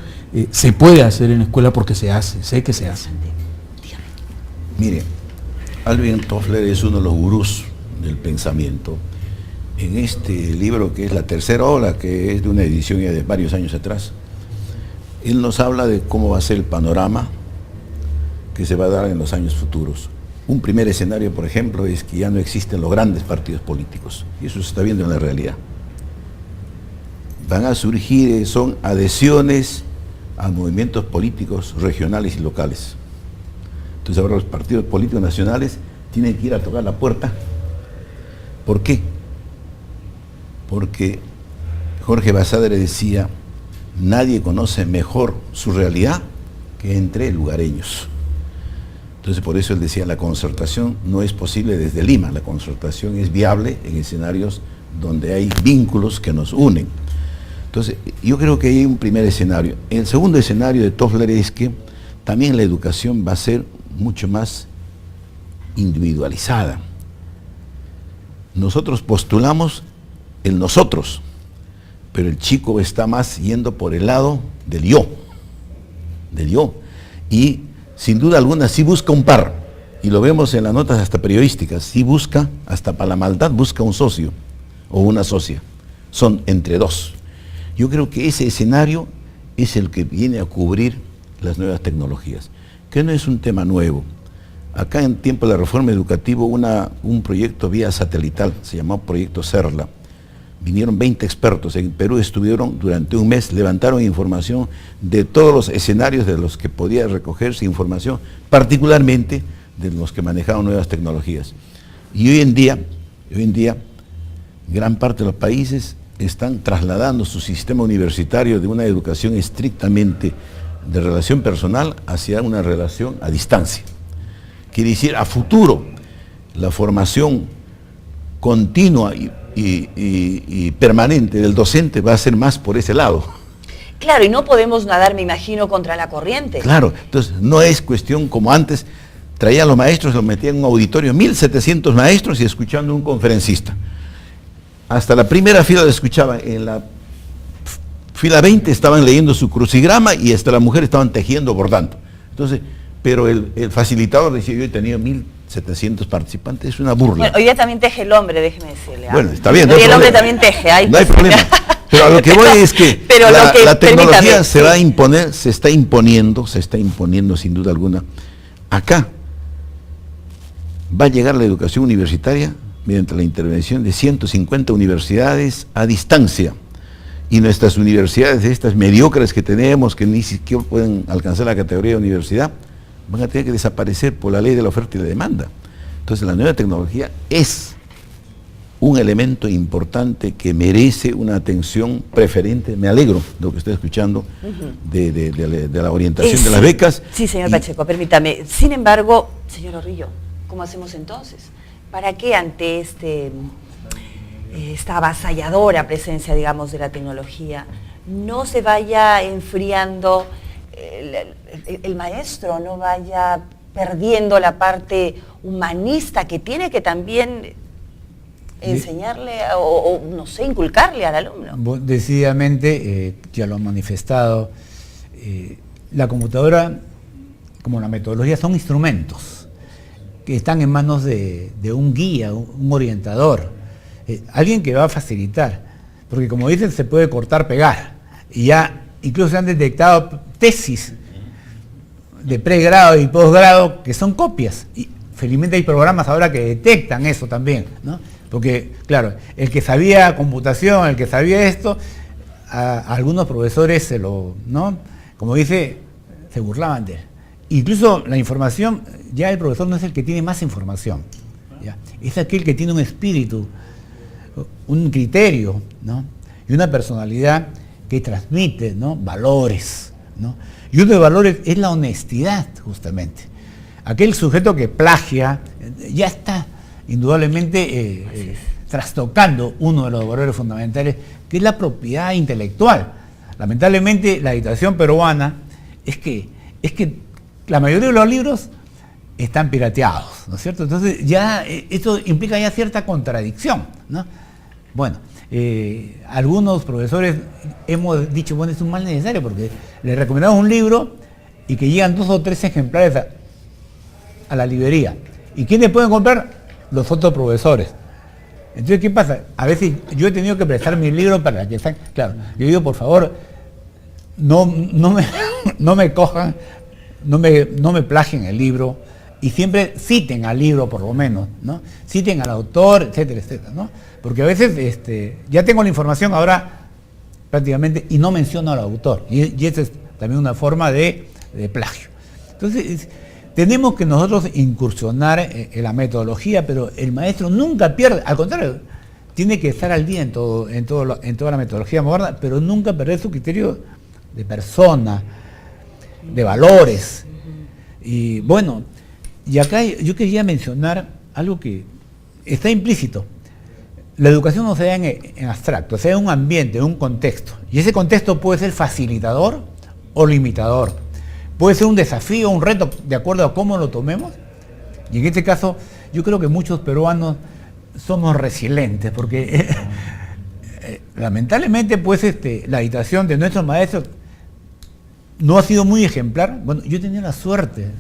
se puede hacer en la escuela porque se hace, sé que se hace. Mire, Alvin Toffler es uno de los gurús del pensamiento. En este libro, que es la tercera ola, que es de una edición ya de varios años atrás, él nos habla de cómo va a ser el panorama que se va a dar en los años futuros. Un primer escenario, por ejemplo, es que ya no existen los grandes partidos políticos, y eso se está viendo en la realidad. Van a surgir, son adhesiones a movimientos políticos regionales y locales. Entonces ahora los partidos políticos nacionales tienen que ir a tocar la puerta. ¿Por qué? Porque Jorge Basadre decía: nadie conoce mejor su realidad que entre lugareños. Entonces por eso él decía, la concertación no es posible desde Lima, la concertación es viable en escenarios donde hay vínculos que nos unen. Entonces yo creo que hay un primer escenario. El segundo escenario de Toffler es que también la educación va a ser mucho más individualizada. Nosotros postulamos el nosotros, pero el chico está más yendo por el lado del yo, y sin duda alguna sí busca un par, y lo vemos en las notas hasta periodísticas, sí busca, hasta para la maldad busca un socio o una socia, son entre dos. Yo creo que ese escenario es el que viene a cubrir las nuevas tecnologías, que no es un tema nuevo. Acá en tiempo de la reforma educativa un proyecto vía satelital, se llamó Proyecto CERLA. Vinieron 20 expertos en Perú, estuvieron durante un mes, levantaron información de todos los escenarios de los que podía recogerse información, particularmente de los que manejaban nuevas tecnologías. Y hoy en día, gran parte de los países están trasladando su sistema universitario de una educación estrictamente de relación personal hacia una relación a distancia. Quiere decir, a futuro, la formación continua y permanente del docente va a ser más por ese lado. Claro, y no podemos nadar, me imagino, contra la corriente. Claro, entonces no es cuestión como antes, traían los maestros, los metían en un auditorio, 1.700 maestros y escuchando a un conferencista. Hasta la primera fila lo escuchaba, en la fila 20 estaban leyendo su crucigrama y hasta la mujer estaban tejiendo, bordando. Entonces, pero el facilitador decía, yo he tenido 1.700 participantes, es una burla. Bueno, hoy día también teje el hombre, déjeme decirle. Bueno, está bien. Hoy el hombre también teje. No hay problema. Pero a lo que voy es que la tecnología se va a imponer, se está imponiendo sin duda alguna. Acá va a llegar la educación universitaria mediante la intervención de 150 universidades a distancia. Y nuestras universidades, estas mediocres que tenemos, que ni siquiera pueden alcanzar la categoría de universidad, van a tener que desaparecer por la ley de la oferta y la demanda. Entonces la nueva tecnología es un elemento importante que merece una atención preferente. Me alegro de lo que estoy escuchando de la orientación de las becas. Sí, señor Pacheco, permítame. Sin embargo, señor Orrillo, ¿cómo hacemos entonces? ¿Para qué ante esta avasalladora presencia, digamos, de la tecnología, no se vaya enfriando el maestro, no vaya perdiendo la parte humanista que tiene que también enseñarle o no sé, inculcarle al alumno? Decididamente, ya lo han manifestado, la computadora como la metodología son instrumentos que están en manos de un guía, un orientador, alguien que va a facilitar, porque como dicen se puede cortar, pegar, y ya incluso se han detectado tesis de pregrado y posgrado que son copias, y felizmente hay programas ahora que detectan eso también, ¿no? Porque, claro, el que sabía computación, el que sabía esto, a algunos profesores ¿no? Como dice, se burlaban de él. Incluso la información, ya el profesor no es el que tiene más información, ¿ya? Es aquel que tiene un espíritu, un criterio, ¿no? Y una personalidad que transmite, ¿no? Valores, ¿no? Y uno de valores es la honestidad, justamente. Aquel sujeto que plagia, ya está indudablemente trastocando uno de los valores fundamentales, que es la propiedad intelectual. Lamentablemente, la dictación peruana es que la mayoría de los libros están pirateados, ¿no es cierto? Entonces, ya esto implica ya cierta contradicción, ¿no? Bueno, algunos profesores hemos dicho, bueno, es un mal necesario porque les recomendamos un libro y que llegan 2 o 3 ejemplares a la librería. ¿Y quiénes pueden comprar? Los otros profesores. Entonces, ¿qué pasa? A veces yo he tenido que prestar mis libros para que estén. Claro, yo digo, por favor, no me cojan, no me plagien el libro y siempre citen al libro por lo menos, ¿no? Citen al autor, etcétera, etcétera, ¿no? Porque a veces ya tengo la información ahora prácticamente y no menciono al autor. Y esa es también una forma de plagio. Entonces, tenemos que nosotros incursionar en la metodología, pero el maestro nunca pierde, al contrario, tiene que estar al día en toda la metodología moderna, pero nunca perder su criterio de persona, de valores. Y bueno, y acá yo quería mencionar algo que está implícito. La educación no se da en abstracto, se da en un ambiente, en un contexto. Y ese contexto puede ser facilitador o limitador. Puede ser un desafío, un reto, de acuerdo a cómo lo tomemos. Y en este caso, yo creo que muchos peruanos somos resilientes, porque lamentablemente, pues, la dictación de nuestros maestros no ha sido muy ejemplar. Bueno, yo he tenido la suerte,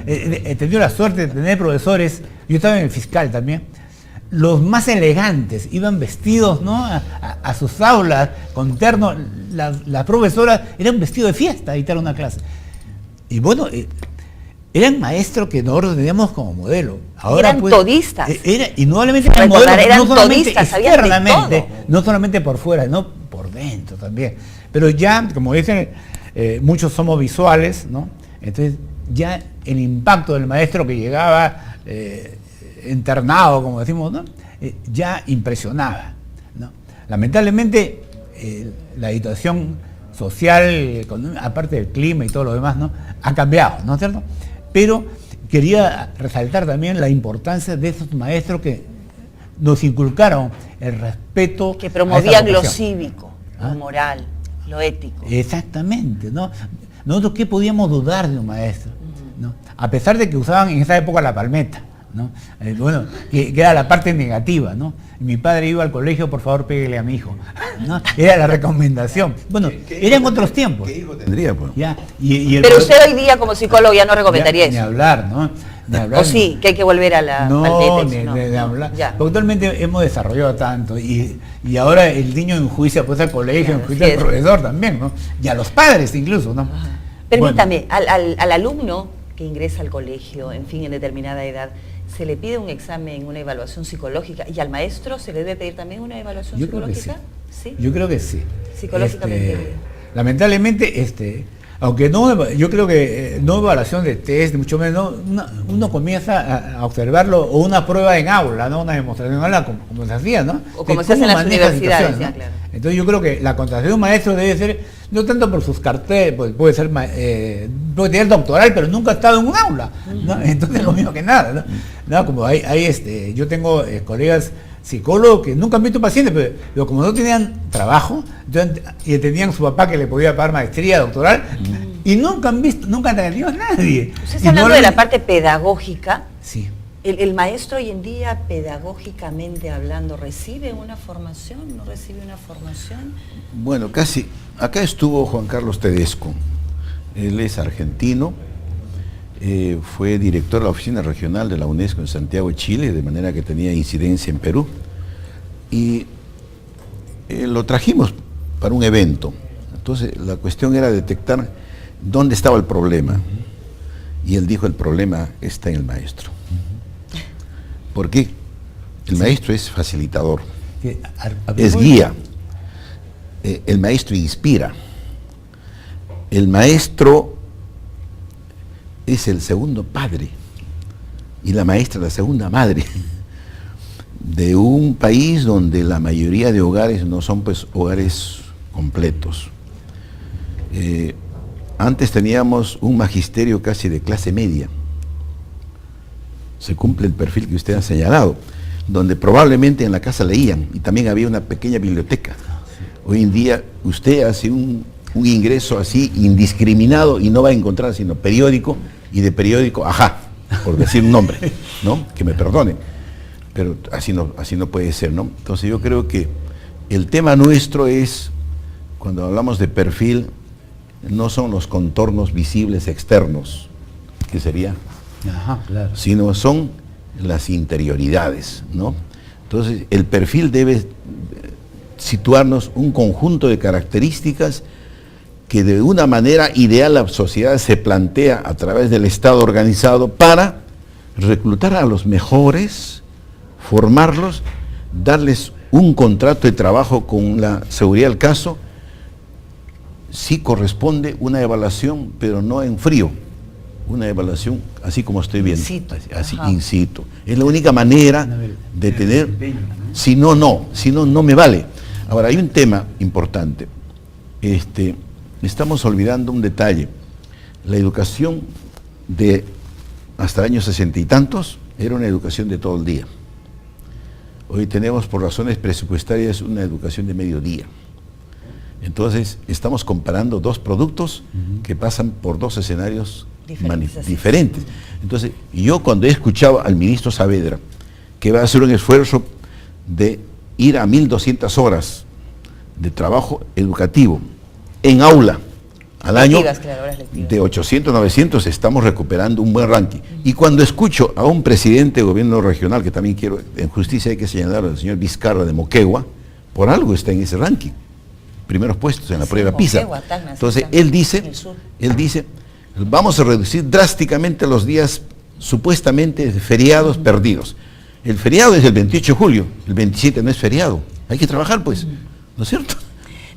he tenido la suerte de tener profesores, yo estaba en el fiscal también, los más elegantes, iban vestidos, ¿no? a sus aulas, con terno, las profesoras eran vestidos de fiesta a dictar una clase. Y bueno, eran maestros que nosotros teníamos como modelo. Ahora, eran pues, todistas. Indudablemente eran modelos, eran no solamente todistas, externamente, no solamente por fuera, no por dentro también. Pero ya, como dicen, muchos somos visuales, ¿no? Entonces, ya el impacto del maestro que llegaba internado, como decimos, ¿no? Ya impresionaba, ¿no? Lamentablemente, la situación social, aparte del clima y todo lo demás, ¿no?, ha cambiado, ¿no es cierto? Pero quería resaltar también la importancia de esos maestros que nos inculcaron el respeto. Que promovían a esa lo vocación. cívico, lo moral, lo ético. Exactamente, ¿no? Nosotros, ¿qué podíamos dudar de un maestro? ¿No? A pesar de que usaban en esa época la palmeta, ¿no? Bueno, que era la parte negativa, ¿no? Mi padre iba al colegio, por favor, péguele a mi hijo, ¿no? Era la recomendación. Bueno, eran otros tiempos. ¿Qué hijo tendría, pues? Ya, Pero usted hoy día como psicólogo ya no recomendaría ni eso. hablar, ¿no? Ni hablar, O sí, que hay que volver a la no, al texto, ni hablar. Ya. Porque actualmente hemos desarrollado tanto y ahora el niño enjuicia pues al colegio, Claro, enjuicia sí al es. profesor también, ¿no? Y a los padres incluso, ¿no? Permítame, al alumno que ingresa al colegio, en fin, en determinada edad, ¿se le pide un examen, una evaluación psicológica? ¿Y al maestro se le debe pedir también una evaluación Yo creo que psicológica? sí. Yo creo que sí. Psicológicamente. Lamentablemente, aunque no, yo creo que no evaluación de test, mucho menos, uno comienza a observarlo, o una prueba en aula, ¿no? Una demostración en aula, como se hacía, ¿no? O como De se hace en cómo las maneja universidades, situaciones, ya, ¿no? claro. Entonces yo creo que la contratación de un maestro debe ser, no tanto por sus carteles, pues puede ser, puede tener doctoral, pero nunca ha estado en un aula, ¿no? Entonces lo mismo que nada, ¿no? No, como yo tengo colegas psicólogos que nunca han visto pacientes, pero como no tenían trabajo, y tenían su papá que le podía pagar maestría, doctoral, y nunca han atendido a nadie. Usted Y está hablando no de le- la parte pedagógica. Sí. ¿El maestro hoy en día, pedagógicamente hablando, recibe una formación? ¿No recibe una formación? Bueno, casi. Acá estuvo Juan Carlos Tedesco. Él es argentino, fue director de la oficina regional de la UNESCO en Santiago, Chile, de manera que tenía incidencia en Perú. Y lo trajimos para un evento. Entonces la cuestión era detectar dónde estaba el problema. Y él dijo, el problema está en el maestro. ¿Por qué? El maestro es facilitador, es guía. El maestro inspira. El maestro es el segundo padre y la maestra la segunda madre de un país donde la mayoría de hogares no son pues hogares completos. Antes teníamos un magisterio casi de clase media. Se cumple el perfil que usted ha señalado, donde probablemente en la casa leían y también había una pequeña biblioteca. Hoy en día usted hace un ingreso así indiscriminado y no va a encontrar sino periódico, y de periódico, ajá, por decir un nombre, ¿no? Que me perdone, pero así no puede ser, ¿no? Entonces yo creo que el tema nuestro es, cuando hablamos de perfil, no son los contornos visibles externos, que sería, Ajá, claro. sino son las interioridades, ¿no? Entonces, el perfil debe situarnos un conjunto de características que de una manera ideal la sociedad se plantea a través del Estado organizado para reclutar a los mejores, formarlos, darles un contrato de trabajo con la seguridad del caso. Sí corresponde una evaluación, pero no en frío, una evaluación así como estoy viendo, In situ. así Ajá. in situ. Es la única manera de tener, si no, no me vale. Ahora, hay un tema importante. Estamos olvidando un detalle. La educación de hasta el año 60 y tantos era una educación de todo el día. Hoy tenemos, por razones presupuestarias, una educación de mediodía. Entonces, estamos comparando dos productos que pasan por dos escenarios diferentes. Entonces, yo cuando he escuchado al ministro Saavedra que va a hacer un esfuerzo de ir a 1.200 horas de trabajo educativo en aula al año, Lectivas, claro, horas lectivas. de 800, 900, estamos recuperando un buen ranking. Y cuando escucho a un presidente de gobierno regional, que también quiero, en justicia hay que señalar al señor Vizcarra de Moquegua, por algo está en ese ranking, primeros puestos en la Sí, prueba PISA. Moquegua, Tacna, Entonces, sí, en el sur. él dice, vamos a reducir drásticamente los días supuestamente feriados perdidos. El feriado es el 28 de julio, el 27 no es feriado. Hay que trabajar, pues, ¿no es cierto?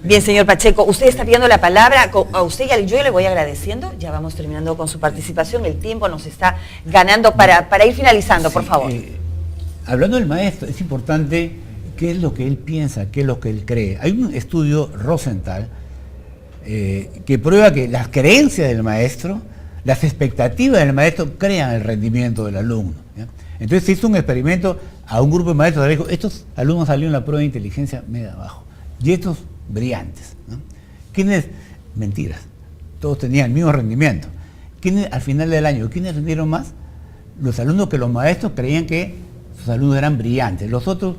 Bien, señor Pacheco, usted está pidiendo la palabra, a usted y yo le voy agradeciendo, ya vamos terminando con su participación, el tiempo nos está ganando para ir finalizando, por Sí, favor. Hablando del maestro, es importante qué es lo que él piensa, qué es lo que él cree. Hay un estudio Rosenthal que prueba que las creencias del maestro, las expectativas del maestro crean el rendimiento del alumno, ¿ya? Entonces se hizo un experimento a un grupo de maestros, dijo, estos alumnos salieron en la prueba de inteligencia media abajo, y estos brillantes, ¿no? ¿Quiénes? Mentiras, todos tenían el mismo rendimiento. ¿Quiénes al final del año? ¿Quiénes rendieron más? Los alumnos que los maestros creían que sus alumnos eran brillantes, los otros,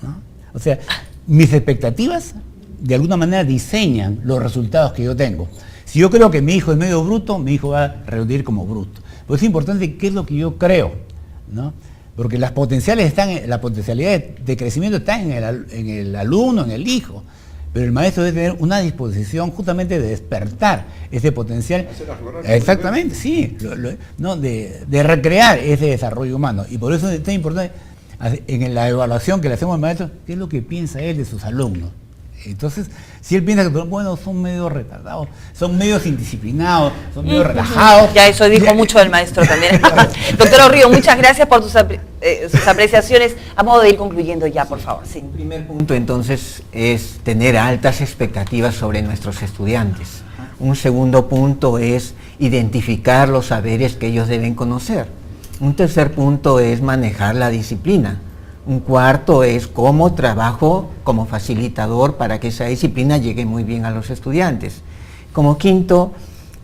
¿no? O sea, mis expectativas de alguna manera diseñan los resultados que yo tengo. Si yo creo que mi hijo es medio bruto, mi hijo va a rendir como bruto. Pues es importante qué es lo que yo creo, ¿no? Porque las potencialidades de crecimiento están en el alumno, en el hijo. Pero el maestro debe tener una disposición justamente de despertar ese potencial. Exactamente, sí, de recrear ese desarrollo humano. Y por eso es tan importante en la evaluación que le hacemos al maestro, qué es lo que piensa él de sus alumnos. Entonces, si él piensa que, bueno, son medio retardados, son medio indisciplinados, son medio relajados. Ya eso dijo mucho del maestro también. Doctor Orrio, muchas gracias por sus apreciaciones. A modo de ir concluyendo ya, por favor. Sí. El primer punto entonces es tener altas expectativas sobre nuestros estudiantes. Un segundo punto es identificar los saberes que ellos deben conocer. Un tercer punto es manejar la disciplina. Un cuarto es cómo trabajo como facilitador para que esa disciplina llegue muy bien a los estudiantes. Como quinto,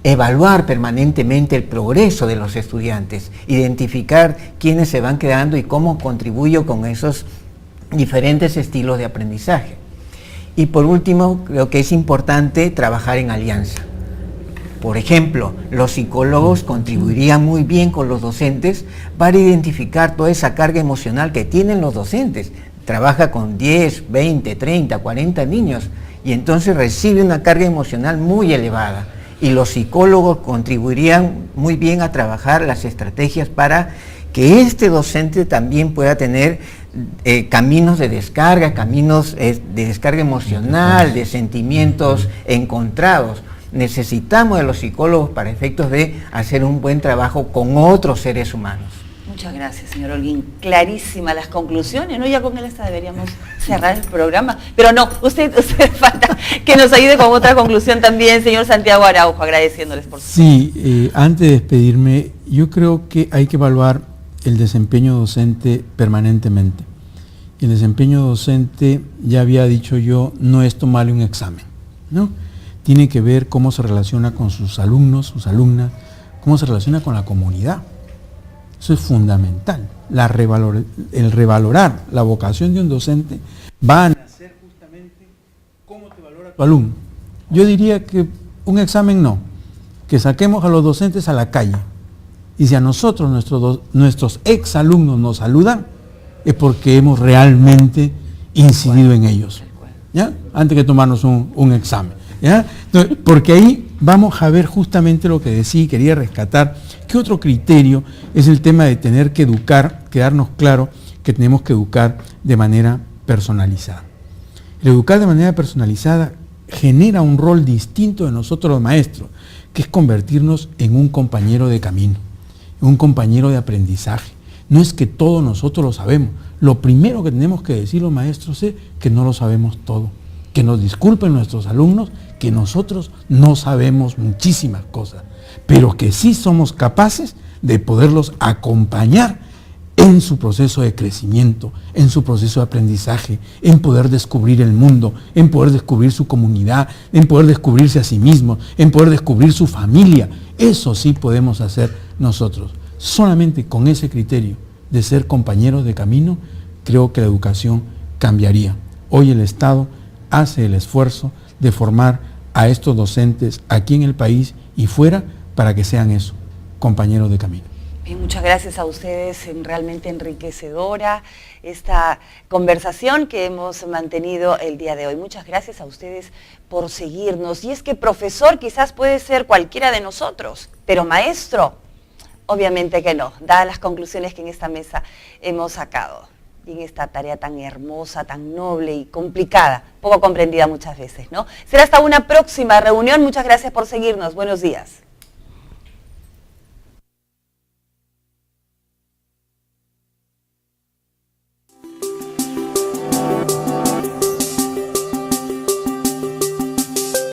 evaluar permanentemente el progreso de los estudiantes, identificar quiénes se van quedando y cómo contribuyo con esos diferentes estilos de aprendizaje. Y por último, creo que es importante trabajar en alianza. Por ejemplo, los psicólogos contribuirían muy bien con los docentes para identificar toda esa carga emocional que tienen los docentes. Trabaja con 10, 20, 30, 40 niños y entonces recibe una carga emocional muy elevada. Y los psicólogos contribuirían muy bien a trabajar las estrategias para que este docente también pueda tener caminos de descarga, caminos de descarga emocional, de sentimientos encontrados. Necesitamos de los psicólogos para efectos de hacer un buen trabajo con otros seres humanos. Muchas gracias, señor Holguín. Clarísimas las conclusiones, ¿no? Ya con él deberíamos cerrar el programa. Pero no, usted falta que nos ayude con otra conclusión también, señor Santiago Araujo, agradeciéndoles por su Sí, antes de despedirme, yo creo que hay que evaluar el desempeño docente permanentemente. El desempeño docente, ya había dicho yo, no es tomarle un examen, ¿no? Tiene que ver cómo se relaciona con sus alumnos, sus alumnas, cómo se relaciona con la comunidad. Eso es fundamental. El revalorar la vocación de un docente va a nacer justamente cómo te valora tu alumno. Yo diría que un examen no, que saquemos a los docentes a la calle. Y si a nosotros, nuestros exalumnos nos saludan, es porque hemos realmente incidido en ellos, ¿ya? Antes que tomarnos un examen. ¿Ya? Entonces, porque ahí vamos a ver justamente lo que decía y quería rescatar, que otro criterio es el tema de tener que educar, quedarnos claro que tenemos que educar de manera personalizada. El educar de manera personalizada genera un rol distinto de nosotros los maestros, que es convertirnos en un compañero de camino, en un compañero de aprendizaje. No es que todo nosotros lo sabemos. Lo primero que tenemos que decir los maestros es que no lo sabemos todo. Que nos disculpen nuestros alumnos, que nosotros no sabemos muchísimas cosas, pero que sí somos capaces de poderlos acompañar en su proceso de crecimiento, en su proceso de aprendizaje, en poder descubrir el mundo, en poder descubrir su comunidad, en poder descubrirse a sí mismos, en poder descubrir su familia. Eso sí podemos hacer nosotros. Solamente con ese criterio de ser compañeros de camino, creo que la educación cambiaría. Hoy el Estado hace el esfuerzo de formar a estos docentes aquí en el país y fuera para que sean eso, compañeros de camino. Bien, muchas gracias a ustedes, realmente enriquecedora esta conversación que hemos mantenido el día de hoy. Muchas gracias a ustedes por seguirnos. Y es que profesor quizás puede ser cualquiera de nosotros, pero maestro, obviamente que no, dadas las conclusiones que en esta mesa hemos sacado. Y en esta tarea tan hermosa, tan noble y complicada, poco comprendida muchas veces, ¿no? Será hasta una próxima reunión. Muchas gracias por seguirnos. Buenos días.